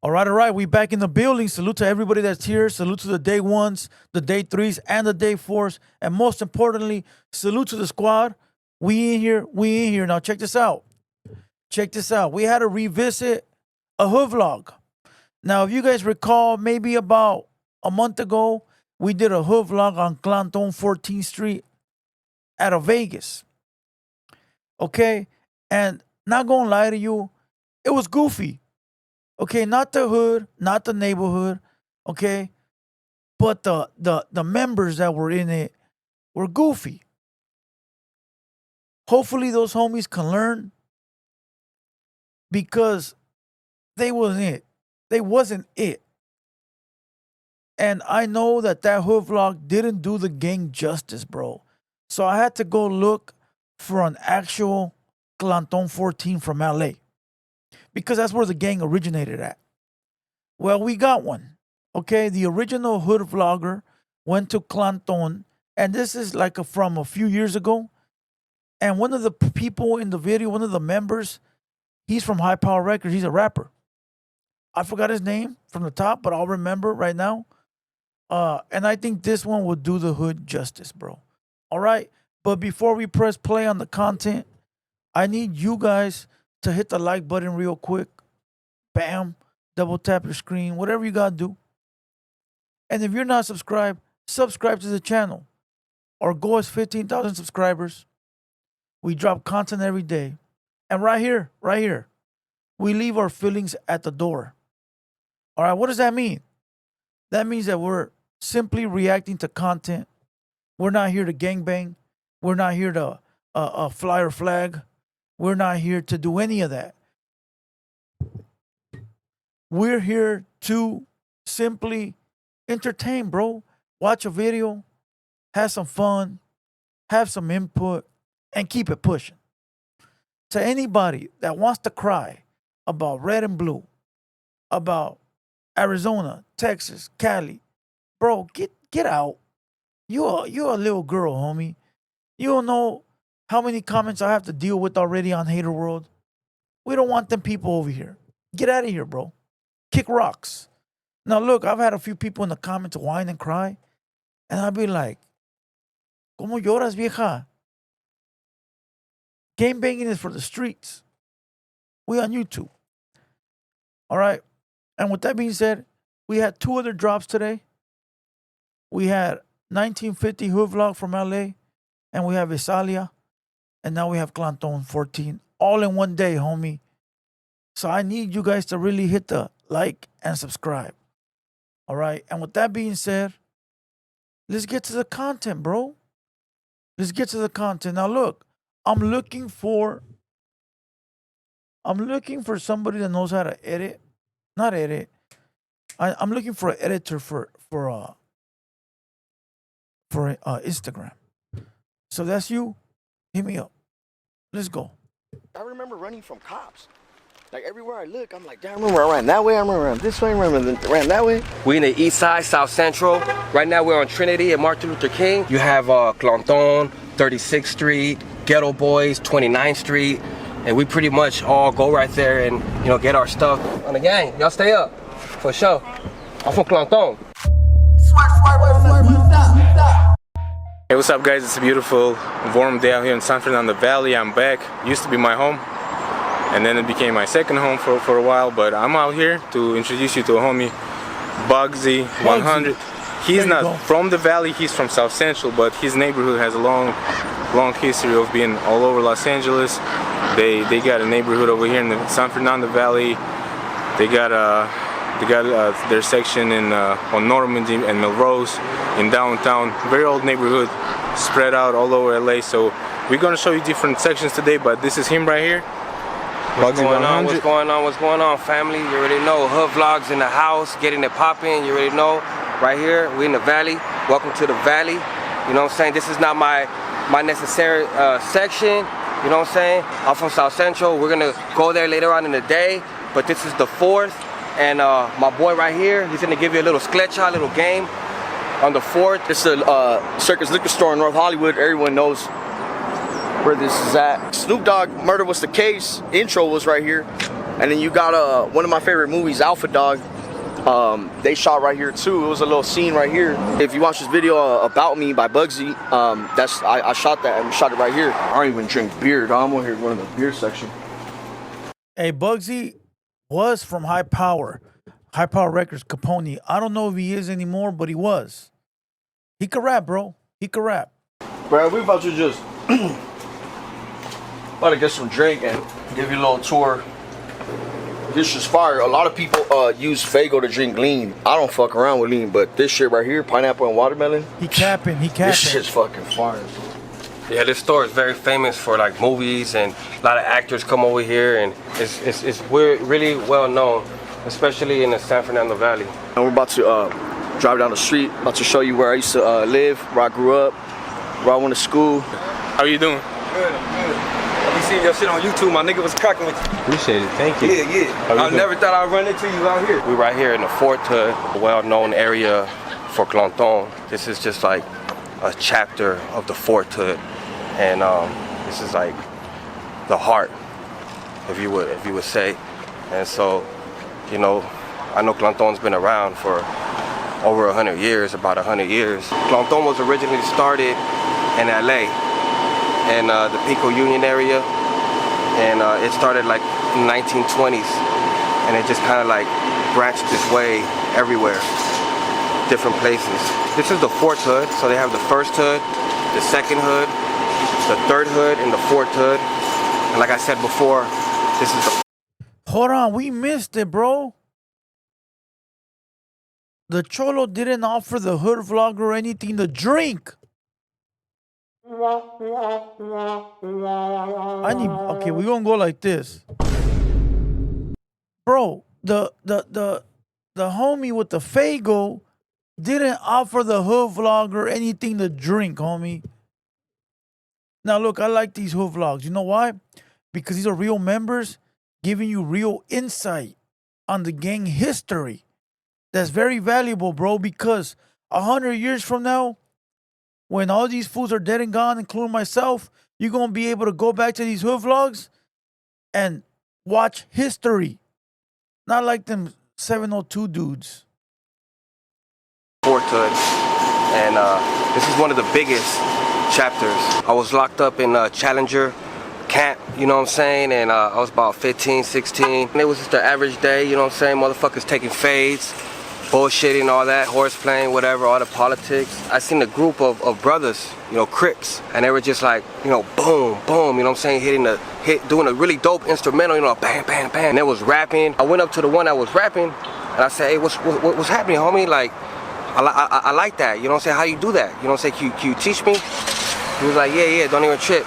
All right, all right. We back in the building. Salute to everybody that's here. Salute to the day ones, the day threes, and the day fours. And most importantly, salute to the squad. We in here. We in here. Now check this out. Check this out. We had to revisit a hood vlog. Now, if you guys recall, maybe about a month ago, we did a hood vlog on Clanton 14th Street out of Vegas. Okay? And not gonna lie to you, it was goofy. Okay, not the hood, not the neighborhood, okay? But the members that were in it were goofy. Hopefully those homies can learn because they wasn't it. They wasn't it. And I know that hood vlog didn't do the gang justice, bro. So I had to go look for an actual Clanton 14 from LA because that's where the gang originated at. Well, we got one. Okay, the original hood vlogger went to Clanton, and this is like from a few years ago. And one of the people in the video, one of the members, he's from High Power Records. He's a rapper. I forgot his name from the top, but I'll remember right now. And I think this one will do the hood justice, bro. All right. But before we press play on the content, I need you guys to hit the like button real quick. Bam. Double tap your screen. Whatever you got to do. And if you're not subscribed, subscribe to the channel. Our goal is 15,000 subscribers. We drop content every day. And right here, we leave our feelings at the door. All right, what does that mean? That means that we're simply reacting to content. We're not here to gangbang. We're not here to fly or flag. We're not here to do any of that. We're here to simply entertain, bro. Watch a video, have some fun, have some input, and keep it pushing. To anybody that wants to cry about red and blue, about Arizona, Texas, Cali, bro, get out. You're a little girl, homie. You don't know how many comments I have to deal with already on Hater World. We don't want them people over here. Get out of here, bro. Kick rocks. Now look, I've had a few people in the comments whine and cry, and I'll be like, ¿Cómo lloras, vieja? Game banging is for the streets. We on YouTube. All right. And with that being said, we had two other drops today. We had 1950 Hood Vlog from LA, and we have Visalia, and now we have Clanton 14, all in one day, homie. So I need you guys to really hit the like and subscribe. All right. And with that being said, let's get to the content, bro. Let's get to the content. Now look, I'm looking for somebody that knows how to edit. Not edit. I'm looking for an editor for Instagram. So that's you. Hit me up. Let's go. I remember running from cops. Like everywhere I look, I'm like, damn, I remember I ran that way, I remember I ran this way, I remember I ran that way. We in the east side, South Central. Right now we're on Trinity and Martin Luther King. You have Clanton, 36th Street, Ghetto Boys, 29th Street. And we pretty much all go right there and, get our stuff. On the gang, y'all stay up, for sure. I'm from Clanton. Hey, what's up guys? It's a beautiful, warm day out here in San Fernando Valley. I'm back. Used to be my home, and then it became my second home for a while, but I'm out here to introduce you to a homie, Bugsy 100. He's not from the valley, he's from South Central, but his neighborhood has a long history of being all over Los Angeles. They got a neighborhood over here in the San Fernando Valley. They got their section on Normandy and Melrose in downtown. Very old neighborhood, spread out all over LA. So we're gonna show you different sections today, but this is him right here. What's going on, family? You already know, Hood Vlogs in the house, getting it popping, you already know. Right here, we in the valley. Welcome to the valley. You know what I'm saying? This is not my necessary section. You know what I'm saying? I'm from South Central. We're gonna go there later on in the day, but this is the 4th. And my boy right here, he's gonna give you a little sketcha, a little game on the 4th. This is a Circus liquor store in North Hollywood. Everyone knows where this is at. Snoop Dogg Murder Was the Case intro was right here. And then you got one of my favorite movies, Alpha Dog. They shot right here too. It was a little scene right here. If you watch this video About Me by Bugsy, I shot that and shot it right here. I don't even drink beer, dog. I'm over here going to the beer section. Hey, Bugsy was from High Power Records, Capone. I don't know if he is anymore, but he was. He could rap, bro. He could rap. Bro, we about to just about to get some drink and give you a little tour. This is fire. A lot of people use Faygo to drink lean. I don't fuck around with lean, but this shit right here, pineapple and watermelon. He capping. This shit's fucking fire. Yeah, this store is very famous for like movies, and a lot of actors come over here, and we're really well known, especially in the San Fernando Valley. And we're about to drive down the street. About to show you where I used to live, where I grew up, where I went to school. How you doing? Good, I'm good. I be seeing your shit on YouTube. My nigga was cracking with you. Appreciate it. Thank you. Yeah. I never thought I'd run into you out here. We're right here in the Fort Hood, a well-known area for Clanton. This is just like a chapter of the Fort Hood, and this is like the heart, if you would say. And so, you know, I know Clanton's been around for over 100 years, about 100 years. Clanton was originally started in LA, in the Pico Union area, and it started like in the 1920s, and it just kind of like branched its way everywhere, different places. This is the Fort Hood, so they have the first hood, the second hood, the third hood, and the fourth hood. And like I said before, this is the... Hold on, we missed it, bro. The Cholo didn't offer the hood vlogger anything to drink. Okay, we're gonna go like this. Bro, the homie with the Faygo didn't offer the hood vlogger anything to drink, homie. Now look, I like these hood vlogs. You know why? Because these are real members giving you real insight on the gang history. That's very valuable, bro, because 100 years from now, when all these fools are dead and gone, including myself, you're going to be able to go back to these hood vlogs and watch history. Not like them 702 dudes. Fort Hood, and this is one of the biggest chapters. I was locked up in Challenger camp, you know what I'm saying, and I was about 15, 16. And it was just an average day, you know what I'm saying, motherfuckers taking fades, bullshitting, all that, horse playing, whatever, all the politics. I seen a group of brothers, you know, Crips, and they were just like, you know, boom, boom, you know what I'm saying, doing a really dope instrumental, you know, bam, bam, bam, and they was rapping. I went up to the one that was rapping, and I said, hey, what's happening, homie? Like, I like that, you know what I'm saying, how you do that? You know what I'm saying, can you teach me? He was like, yeah, don't even trip.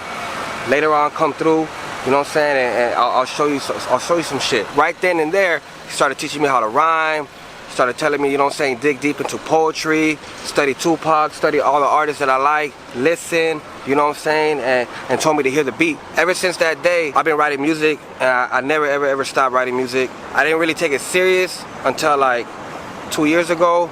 Later on, come through, you know what I'm saying, and I'll show you some shit. Right then and there, he started teaching me how to rhyme, started telling me, you know what I'm saying, dig deep into poetry, study Tupac, study all the artists that I like, listen, you know what I'm saying, and told me to hear the beat. Ever since that day, I've been writing music, and I never ever stopped writing music. I didn't really take it serious until like 2 years ago,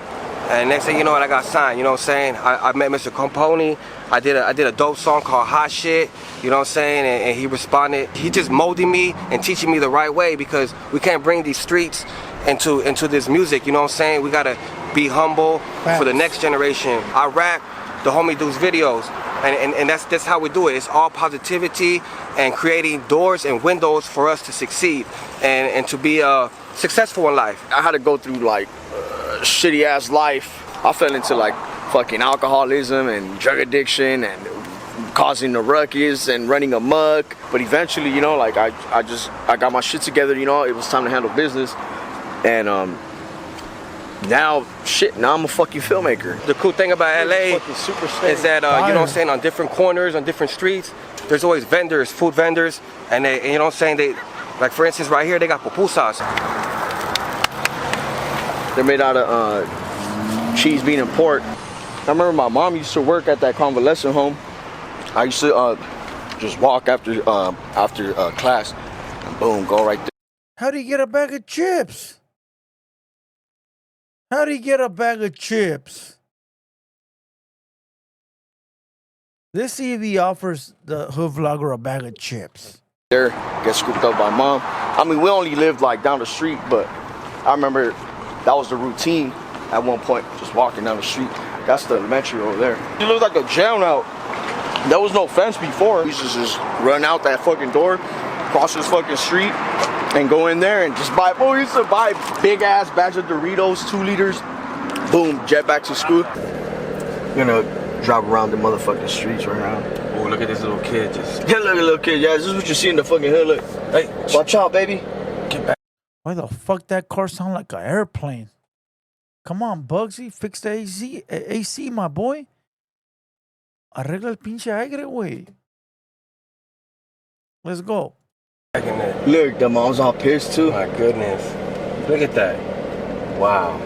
and next thing you know, I got signed, you know what I'm saying. I met Mr. Capone. I did a dope song called Hot Shit, you know what I'm saying, and he responded. He just molded me and teaching me the right way, because we can't bring these streets into this music, you know what I'm saying. We gotta be humble for the next generation. I rap, the homie does videos, and that's how we do it. It's all positivity and creating doors and windows for us to succeed and to be successful in life. I had to go through like shitty ass life. I fell into like fucking alcoholism and drug addiction and causing the ruckus and running amok. But eventually, you know, like I got my shit together, you know, it was time to handle business. And now I'm a fucking filmmaker. The cool thing about LA is that, you know what I'm saying, on different corners, on different streets, there's always vendors, food vendors, and you know what I'm saying, like for instance right here, they got pupusas. They're made out of cheese, bean, and pork. I remember my mom used to work at that convalescent home. I used to just walk after class and boom, go right there. How do you get a bag of chips? How do you get a bag of chips? Let's see if he offers the hood vlogger a bag of chips. there, get scooped up by mom. I mean, we only lived like down the street, but I remember that was the routine at one point, just walking down the street. That's the elementary over there. It looked like a jail now. There was no fence before. We used to just run out that fucking door, cross this fucking street, and go in there and just buy. Oh, we used to buy big ass bags of Doritos, 2 liters. Boom, jet back to school. We're gonna drive around the motherfucking streets right now. Oh, look at this little kid just. Yeah, look at little kid. Yeah, this is what you see in the fucking hood. Look, hey, watch out, baby. Get back. Why the fuck that car sound like an airplane? Come on, Bugsy, fix the AC, my boy. Arregla el pinche aire, güey. Let's go. Back in there. Look, the mom's all pissed too. My goodness. Look at that. Wow.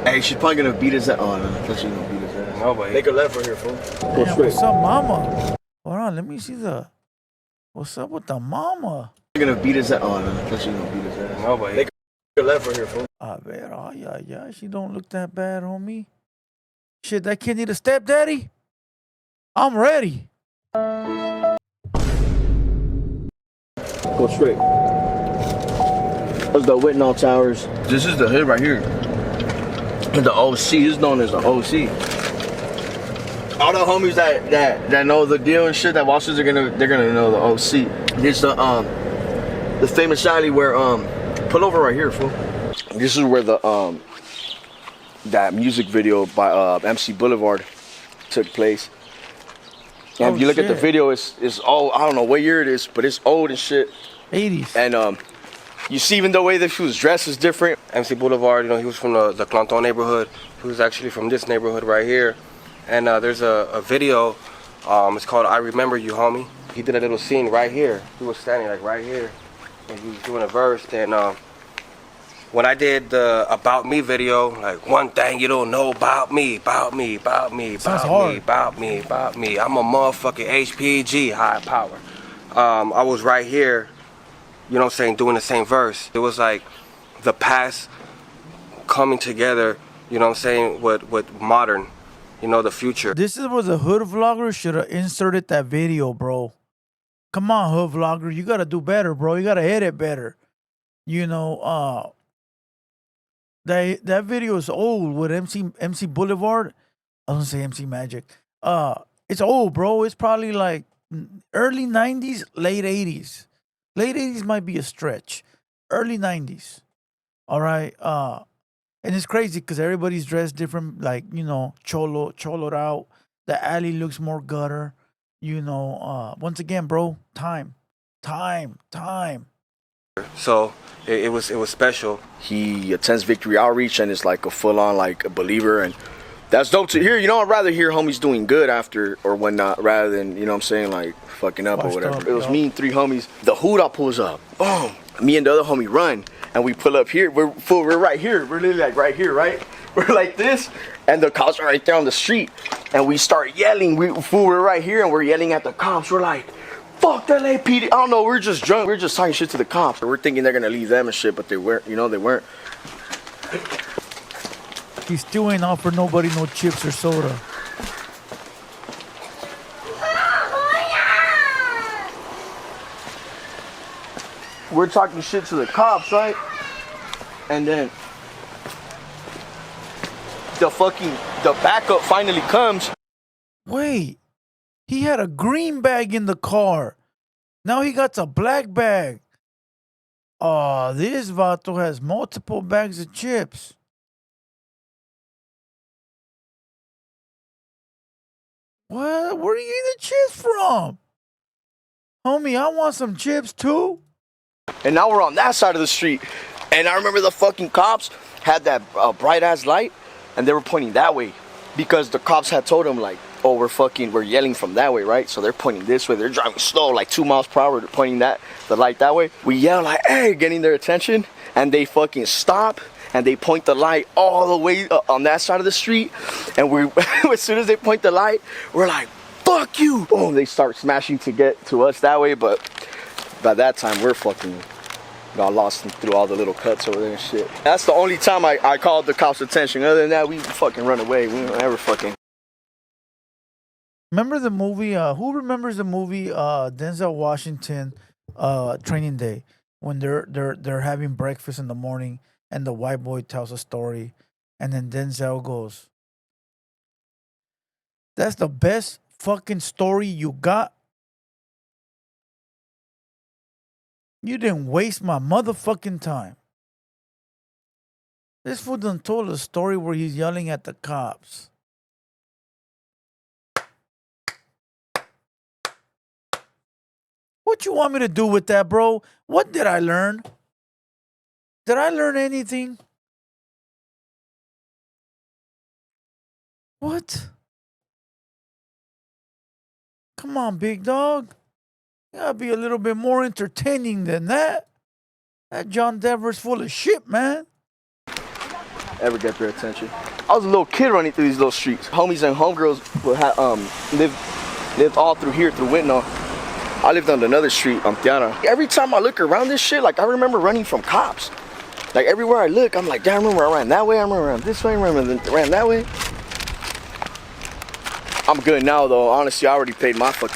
Hey, she's probably gonna beat his ass. Oh, no, I thought she was gonna beat his ass. Nobody. Make a left right here, fool. Go Damn, straight. what's up, mama? Hold on, let me see the... What's up with the mama? She's gonna beat his ass. Oh, no, I thought she was gonna beat his ass. Nobody. Make a left right here, fool. A ver, ay, ay, ay, she don't look that bad, homie. Shit, that kid need a stepdaddy? I'm ready. Go straight. That's the Whitnall Towers. This is the hood right here. The OC is known as the OC. All the homies that know the deal and shit, that watches, they're gonna know the OC. This the famous alley where pull over right here, fool. This is where the that music video by MC Boulevard took place. And if you look at the video, it's old. I don't know what year it is, but it's old and shit. 80s. And you see, even the way that she was dressed is different. MC Boulevard, you know, he was from the Clanton neighborhood. He was actually from this neighborhood right here. And there's a video, it's called I Remember You, Homie. He did a little scene right here. He was standing like right here, and he was doing a verse. And when I did the About Me video, like, one thing you don't know about me, about me, about me, about me, about me, about me. I'm a motherfucking HPG, high power. I was right here, you know what I'm saying, doing the same verse. It was like the past coming together, you know what I'm saying, with modern, you know, the future. This is where the hood vlogger should have inserted that video, bro. Come on, hood vlogger. You got to do better, bro. You got to edit better. You know, that video is old with MC Boulevard. I was gonna say MC Magic. It's old, bro. It's probably like early 90s, late 80s. Late 80s might be a stretch. Early 90s. All right. And it's crazy because everybody's dressed different, like, you know, choloed out. The alley looks more gutter. You know, once again, bro, time. So it was special. He attends Victory Outreach and is like a full-on like a believer, and that's dope to hear. You know, I'd rather hear homies doing good after or whatnot rather than, you know what I'm saying, like fucking up or whatever. It was me and 3 homies. The Huda pulls up. Boom. Me and the other homie run, and we pull up here. We're right here. We're literally like right here, right? We're like this, and the cops are right there on the street, and we start yelling. We're right here, and we're yelling at the cops. We're like, fuck that LAPD. I don't know, we're just drunk. We're just talking shit to the cops. We're thinking they're gonna leave them and shit, but they weren't, you know, they weren't. He still ain't offered nobody no chips or soda. We're talking shit to the cops, right? And then the backup finally comes. Wait, he had a green bag in the car. Now he got a black bag. Oh, this vato has multiple bags of chips. What? Where are you getting the chips from? Homie, I want some chips too. And now we're on that side of the street. And I remember the fucking cops had that bright ass light, and they were pointing that way because the cops had told them like, oh, we're yelling from that way, right? So they're pointing this way. They're driving slow, like 2 miles per hour. They're pointing the light that way. We yell like, hey, getting their attention, and they fucking stop, and they point the light all the way on that side of the street. And we, as soon as they point the light, we're like, fuck you. Boom, they start smashing to get to us that way, but by that time, we're fucking got lost through all the little cuts over there and shit. That's the only time I called the cops' attention. Other than that, we fucking run away. We don't ever fucking. Remember the movie? Who remembers the movie Denzel Washington Training Day, when they're having breakfast in the morning, and the white boy tells a story, and then Denzel goes, "That's the best fucking story you got. You didn't waste my motherfucking time." This fool done told a story where he's yelling at the cops. What you want me to do with that, bro? What did I learn? Did I learn anything? What? Come on, big dog. You gotta be a little bit more entertaining than that. That John Denver's full of shit, man. Ever get their attention. I was a little kid running through these little streets. Homies and homegirls would lived all through here, through Whitnall. I lived on another street, on Tiana. Every time I look around this shit, like I remember running from cops. Like everywhere I look, I'm like, damn, I remember I ran that way, I remember I ran this way, I remember I ran that way. I'm good now though, honestly, I already paid my fuck.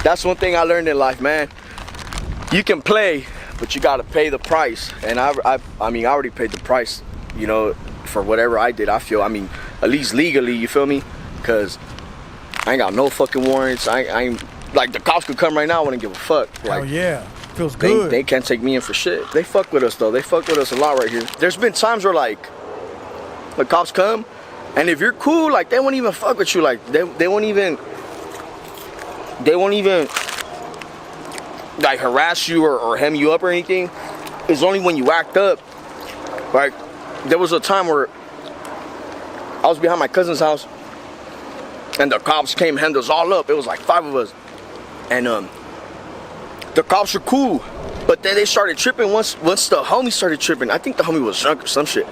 That's one thing I learned in life, man. You can play, but you gotta pay the price. And I mean, I already paid the price, you know, for whatever I did. I feel, I mean, at least legally, you feel me? Cause I ain't got no fucking warrants. I ain't, like the cops could come right now, I wouldn't give a fuck. Like, oh yeah, feels good. They can't take me in for shit. They fuck with us though. They fuck with us a lot right here. There's been times where like the cops come, and if you're cool, like they won't even fuck with you. Like they won't even like harass you or hem you up or anything. It's only when you act up. Like there was a time where I was behind my cousin's house, and the cops came, hemmed us all up. It was like 5 of us, and the cops were cool, but then they started tripping once the homie started tripping. I think the homie was drunk or some shit.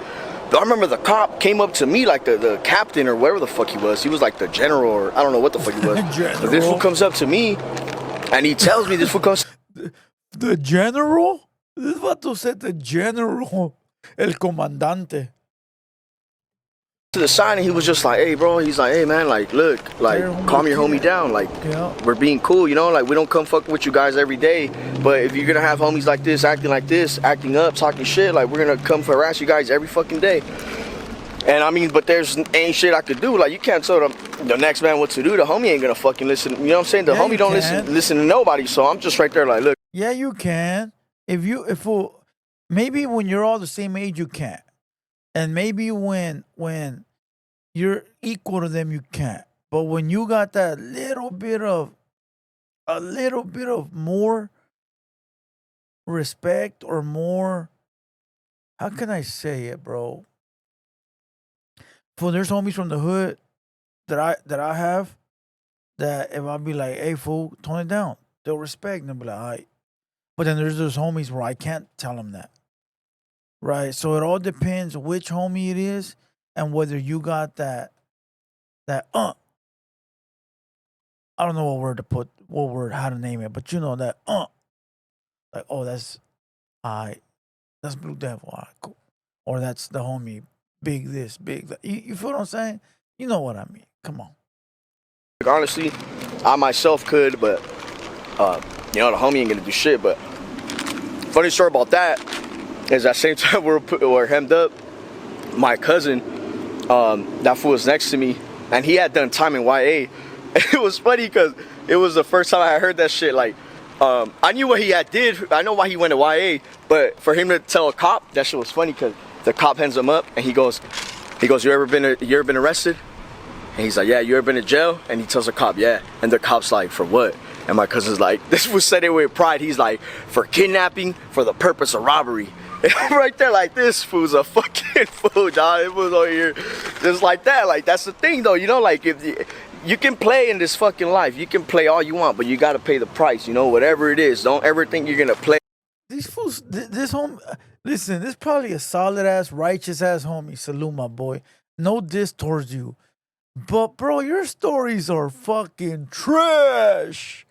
But I remember the cop came up to me, like the captain or whatever the fuck he was. He was like the general or I don't know what the fuck he was. But this fool comes up to me and he tells me, this fool comes. The general? This vato said the general. El comandante. To the side and he was just like, hey bro, he's like, hey man, like look, like calm your homie down, like we're being cool, you know, like we don't come fucking with you guys every day, but if you're gonna have homies like this, acting up, talking shit, like we're gonna come harass you guys every fucking day. And I mean, but there's ain't shit I could do. Like you can't tell the next man what to do. The homie ain't gonna fucking listen, you know what I'm saying? The homie don't listen to nobody, so I'm just right there like, look. Yeah, you can. Maybe when you're all the same age you can't. And maybe when you're equal to them, you can't. But when you got that little bit of more respect or more, how can I say it, bro? There's homies from the hood that I have that if I be like, hey fool, tone it down, they'll respect and they'll be like, all right. But then there's those homies where I can't tell them that. Right, so it all depends which homie it is and whether you got that I don't know how to name it, but you know that like that's Blue Devil, all right, cool, or that's the homie, big this, big that. You feel what I'm saying? You know what I mean? Come on. Honestly, I myself could, but you know the homie ain't gonna do shit. But funny story about that. Is that same time we're hemmed up, my cousin, that fool was next to me, and he had done time in YA. It was funny because it was the first time I heard that shit. Like, I knew what he had did. I know why he went to YA, but for him to tell a cop, that shit was funny because the cop hands him up and he goes, you ever been arrested? And he's like, yeah. You ever been to jail? And he tells the cop, yeah. And the cop's like, for what? And my cousin's like, this was said it with pride. He's like, for kidnapping for the purpose of robbery. Right there, like this fool's a fucking fool, dog. It was over here just like that. Like that's the thing, though. You know, like if you can play in this fucking life, you can play all you want, but you gotta pay the price. You know, whatever it is. Don't ever think you're gonna play. These fools, this home. Listen, this probably a solid ass, righteous ass homie. Salute, my boy. No diss towards you, but bro, your stories are fucking trash.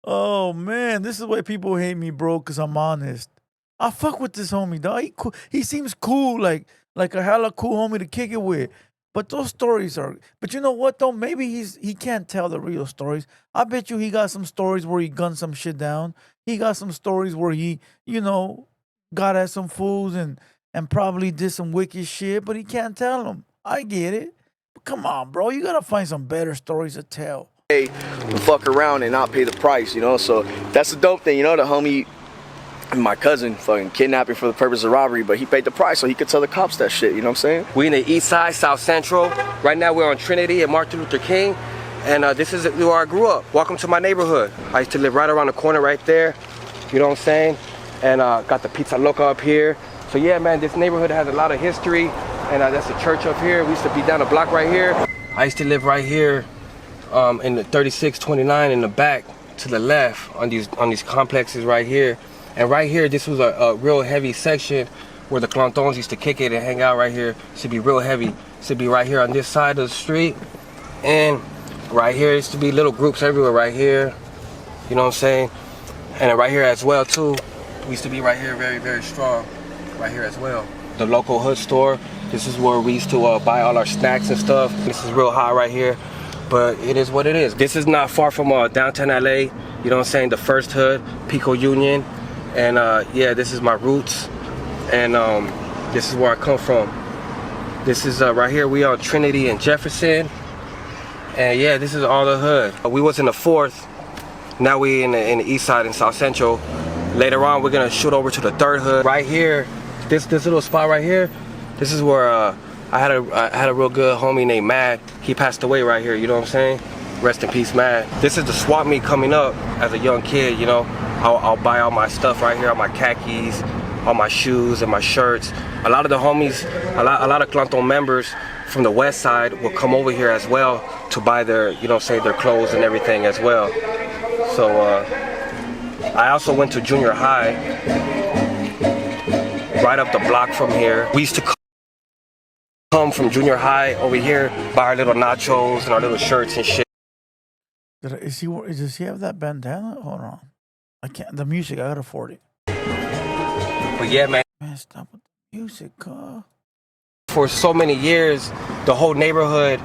Oh man, this is why people hate me, bro. Cause I'm honest. I fuck with this homie, dog. He seems cool, like a hella cool homie to kick it with. But those stories are. But you know what though? Maybe he can't tell the real stories. I bet you he got some stories where he gunned some shit down. He got some stories where he, got at some fools and probably did some wicked shit. But he can't tell them. I get it. But come on, bro. You gotta find some better stories to tell. Hey, fuck around and not pay the price, So that's the dope thing, The homie. My cousin fucking kidnapping for the purpose of robbery, but he paid the price so he could tell the cops that shit, you know what I'm saying? We in the east side, South Central. Right now we're on Trinity and Martin Luther King. And this is where I grew up. Welcome to my neighborhood. I used to live right around the corner right there. You know what I'm saying? And got the Pizza Loca up here. So yeah, man, this neighborhood has a lot of history. And that's the church up here. We used to be down the block right here. I used to live right here in the 3629 in the back to the left on these complexes right here. And right here, this was a real heavy section where the Clantons used to kick it and hang out right here. It should be real heavy. It should be right here on this side of the street. And right here, used to be little groups everywhere right here. You know what I'm saying? And right here as well too. We used to be right here very, very strong. Right here as well. The local hood store. This is where we used to buy all our snacks and stuff. This is real hot right here. But it is what it is. This is not far from downtown LA. You know what I'm saying? The first hood, Pico Union. And yeah, this is my roots, and this is where I come from. This is right here, we on Trinity and Jefferson, and yeah, this is all the hood. We was in the 4th, now we in the east side in South Central. Later on, we're gonna shoot over to the 3rd hood. Right here, this little spot right here, this is where I had a real good homie named Matt. He passed away right here, you know what I'm saying? Rest in peace, Matt. This is the swap meet coming up as a young kid, I'll buy all my stuff right here, all my khakis, all my shoes and my shirts. A lot of the homies, a lot of Clanton members from the west side will come over here as well to buy their, their clothes and everything as well. So I also went to junior high, right up the block from here. We used to come from junior high over here, buy our little nachos and our little shirts and shit. Does he have that bandana? Hold on. I can't. The music, I gotta afford it. But yeah, man. Man, stop with the music, For so many years, the whole neighborhood,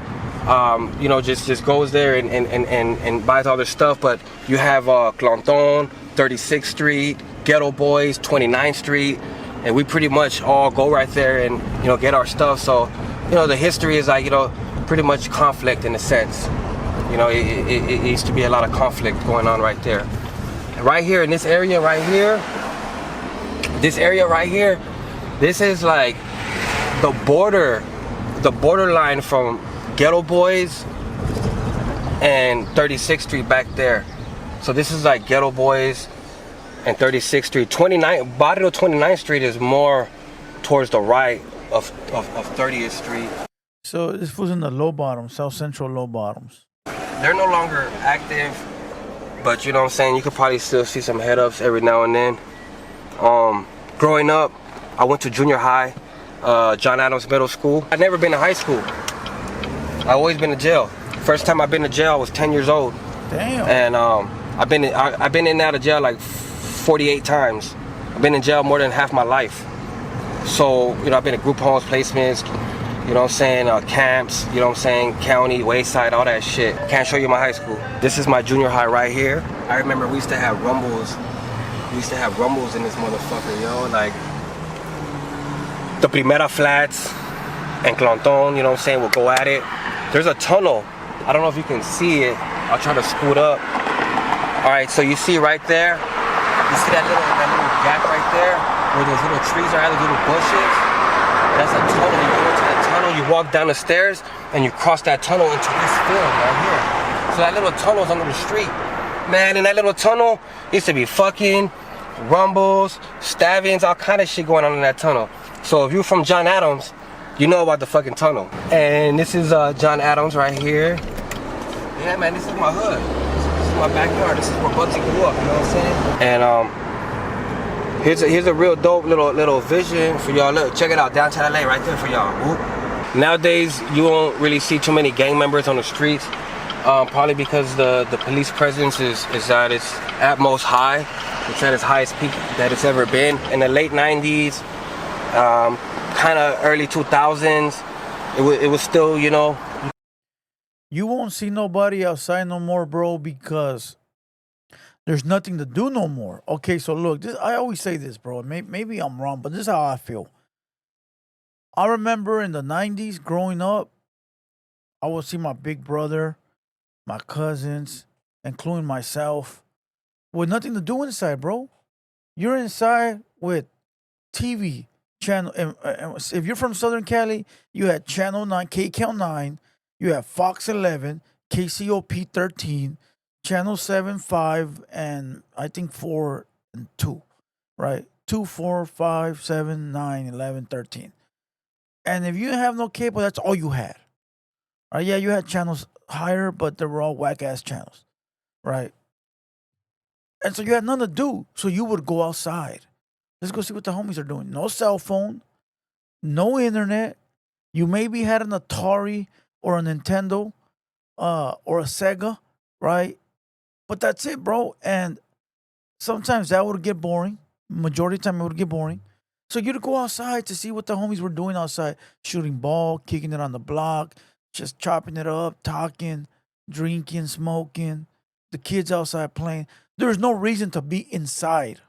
just goes there and buys all their stuff. But you have Clanton, 36th Street, Ghetto Boys, 29th Street, and we pretty much all go right there and get our stuff. So the history is like pretty much conflict in a sense. It used to be a lot of conflict going on right there. Right here in this area right here, this is like the borderline from Ghetto Boys and 36th Street back there. So this is like Ghetto Boys and 36th Street. 29th Street is more towards the right of 30th Street. So this was in the low bottoms, South Central low bottoms. They're no longer active. But you know what I'm saying, you could probably still see some head ups every now and then. Growing up, I went to junior high, John Adams Middle School. I'd never been to high school. I've always been to jail. First time I've been to jail, I was 10 years old. Damn. And I've been in and out of jail like 48 times. I've been in jail more than half my life. So, I've been to group homes, placements, camps, county, wayside, all that shit. Can't show you my high school. This is my junior high right here. I remember we used to have rumbles. We used to have rumbles in this motherfucker, like the Primera Flats and Clanton, we'll go at it. There's a tunnel. I don't know if you can see it. I'll try to scoot up. All right, so you see right there, you see that little gap right there where those little trees are, those little bushes? That's a tunnel. You go into that tunnel, you walk down the stairs, and you cross that tunnel into this field right here. So that little tunnel's under the street. Man, in that little tunnel, used to be fucking, rumbles, stabbings, all kind of shit going on in that tunnel. So if you're from John Adams, you know about the fucking tunnel. And this is John Adams right here. Yeah, man, this is my hood. This is my backyard. This is where Bugsy grew up, you know what I'm saying? And here's a real dope little vision for y'all. Look, check it out, downtown LA right there for y'all. Nowadays, you won't really see too many gang members on the streets. Probably because the police presence is at its most high. It's at its highest peak that it's ever been. In the late 90s, kind of early 2000s, it was still, you know. You won't see nobody outside no more, bro, because there's nothing to do no more. Okay, so look, I always say this, bro. Maybe I'm wrong, but this is how I feel. I remember in the 90s growing up, I would see my big brother, my cousins, including myself, with nothing to do inside, bro. You're inside with TV channel. And if you're from Southern Cali, you had Channel 9, KCAL 9, you have Fox 11, KCOP 13, Channel 7, 5, and I think 4 and 2, right? 2, 4, 5, 7, 9, 11, 13. And if you didn't have no cable, that's all you had. Right? Yeah, you had channels higher, but they were all whack ass channels. Right? And so you had nothing to do. So you would go outside. Let's go see what the homies are doing. No cell phone, no internet. You maybe had an Atari or a Nintendo or a Sega, right? But that's it, bro. And sometimes that would get boring. Majority of the time it would get boring. So you'd go outside to see what the homies were doing outside. Shooting ball, kicking it on the block, just chopping it up, talking, drinking, smoking. The kids outside playing. There's no reason to be inside.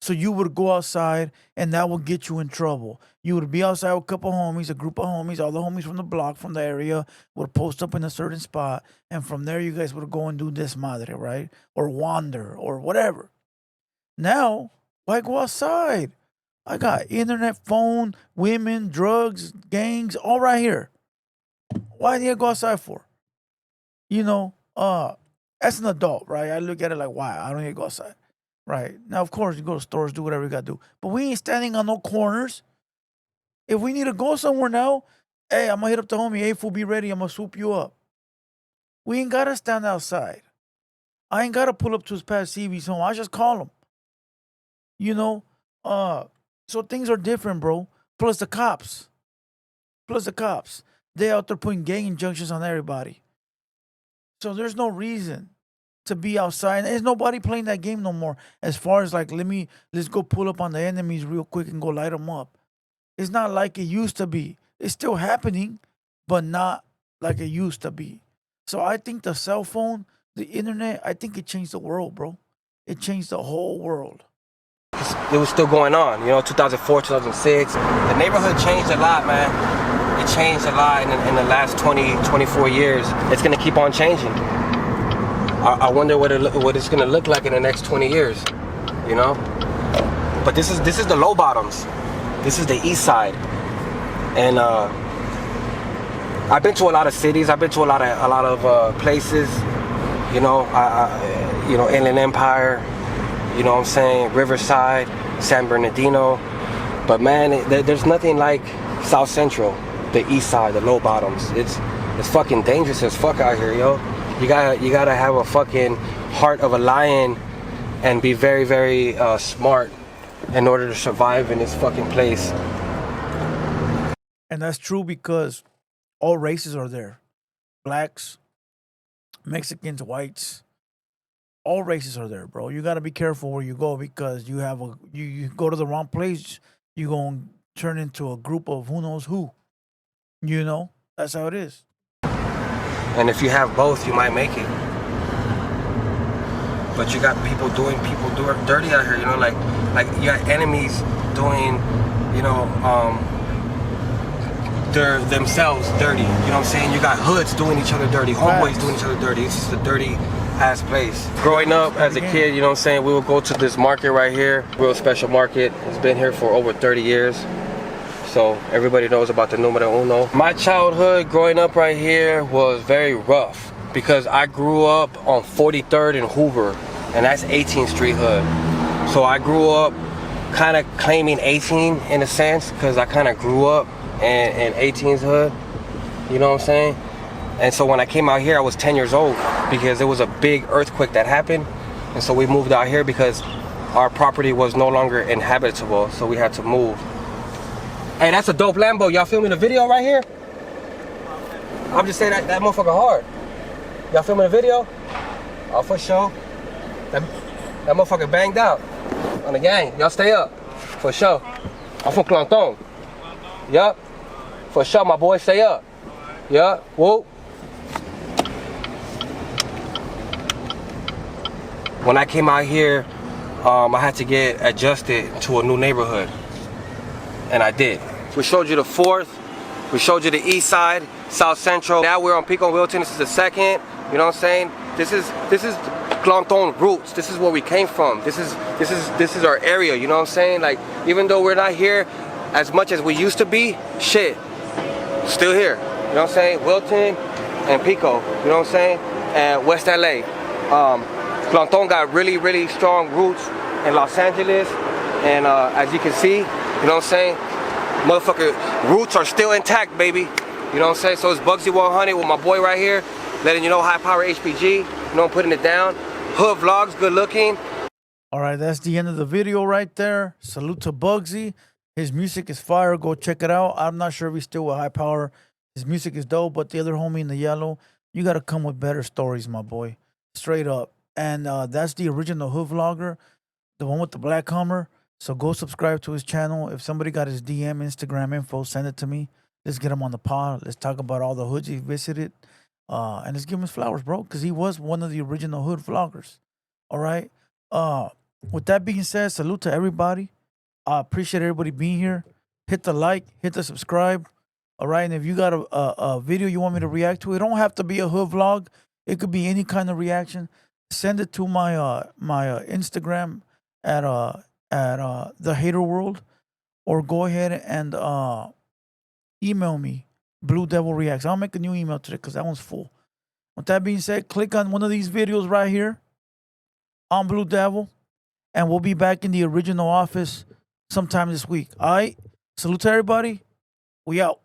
So you would go outside and that would get you in trouble. You would be outside with a couple homies, a group of homies, all the homies from the block, from the area would post up in a certain spot. And from there, you guys would go and do this madre, right? Or wander or whatever. Now, why go outside? I got internet, phone, women, drugs, gangs, all right here. Why do you go outside for? You know, as an adult, right? I look at it like, why? I don't need to go outside. Right. Now, of course, you go to stores, do whatever you got to do. But we ain't standing on no corners. If we need to go somewhere now, hey, I'm going to hit up the homie. Hey, fool, be ready. I'm going to swoop you up. We ain't got to stand outside. I ain't got to pull up to his past CV's home. I just call him. You know? So things are different, bro. Plus the cops. They out there putting gang injunctions on everybody. So there's no reason to be outside. There's nobody playing that game no more. As far as like, let's go pull up on the enemies real quick and go light them up. It's not like it used to be. It's still happening, but not like it used to be. So I think the cell phone, the internet, I think it changed the world, bro. It changed the whole world. It was still going on, you know, 2004, 2006. The neighborhood changed a lot, man. It changed a lot in the last 20, 24 years. It's gonna keep on changing. I wonder what it's gonna look like in the next 20 years, you know? But this is the low bottoms. This is the east side. And I've been to a lot of cities. I've been to a lot of places, you know, Inland Empire, you know what I'm saying, Riverside, San Bernardino. But man, there's nothing like South Central, the east side, the low bottoms. It's fucking dangerous as fuck out here, yo. You gotta have a fucking heart of a lion and be very, very smart in order to survive in this fucking place. And that's true because all races are there. Blacks, Mexicans, whites, all races are there, bro. You gotta be careful where you go because you go to the wrong place, you gonna turn into a group of who knows who. You know? That's how it is. And if you have both, you might make it. But you got people doing dirty out here, you know, like you got enemies doing, you know, themselves dirty. You know what I'm saying? You got hoods doing each other dirty, homeboys doing each other dirty. It's just a dirty ass place. Growing up as a kid, you know what I'm saying, we would go to this market right here, real special market. It's been here for over 30 years. So everybody knows about the numero uno. My childhood growing up right here was very rough because I grew up on 43rd and Hoover, and that's 18th Street hood. So I grew up kind of claiming 18 in a sense because I kind of grew up in 18's hood, you know what I'm saying? And so when I came out here, I was 10 years old because there was a big earthquake that happened. And so we moved out here because our property was no longer inhabitable, so we had to move. Hey, that's a dope Lambo. Y'all filming a video right here? I'm just saying that motherfucker hard. Y'all filming a video? Oh, for sure. That motherfucker banged out on the gang. Y'all stay up, for sure. I'm from Clanton. Yup, For sure, my boy. Stay up. Yeah. Whoop. When I came out here, I had to get adjusted to a new neighborhood, and I did. We showed you the 4th, we showed you the east side, South Central. Now we're on Pico Wilton. This is the 2nd. You know what I'm saying? This is Clanton roots. This is where we came from. This is our area. You know what I'm saying? Like, even though we're not here as much as we used to be, shit, still here. You know what I'm saying? Wilton and Pico. You know what I'm saying? And West LA. Clanton got really, really strong roots in Los Angeles, and as you can see, you know what I'm saying, motherfucker, roots are still intact, baby. You know what I'm saying? So it's Bugsy 100 with my boy right here, letting you know high power HPG. You know, I'm putting it down. Hood vlogs, good looking. All right, that's the end of the video right there. Salute to Bugsy. His music is fire. Go check it out. I'm not sure if he's still with high power. His music is dope, but the other homie in the yellow, you got to come with better stories, my boy. Straight up. And that's the original hood vlogger, the one with the black Hummer. So go subscribe to his channel. If somebody got his DM, Instagram info, send it to me. Let's get him on the pod. Let's talk about all the hoods he visited. And let's give him his flowers, bro, because he was one of the original hood vloggers. All right? With that being said, salute to everybody. I appreciate everybody being here. Hit the like, hit the subscribe. All right? And if you got a video you want me to react to, it don't have to be a hood vlog. It could be any kind of reaction. Send it to my Instagram at the Hater World, or go ahead and email me, BlueDevilReacts. I'll make a new email today because that one's full. With that being said, click on one of these videos right here on Blue Devil, and we'll be back in the original office sometime this week. All right? Salute to everybody. We out.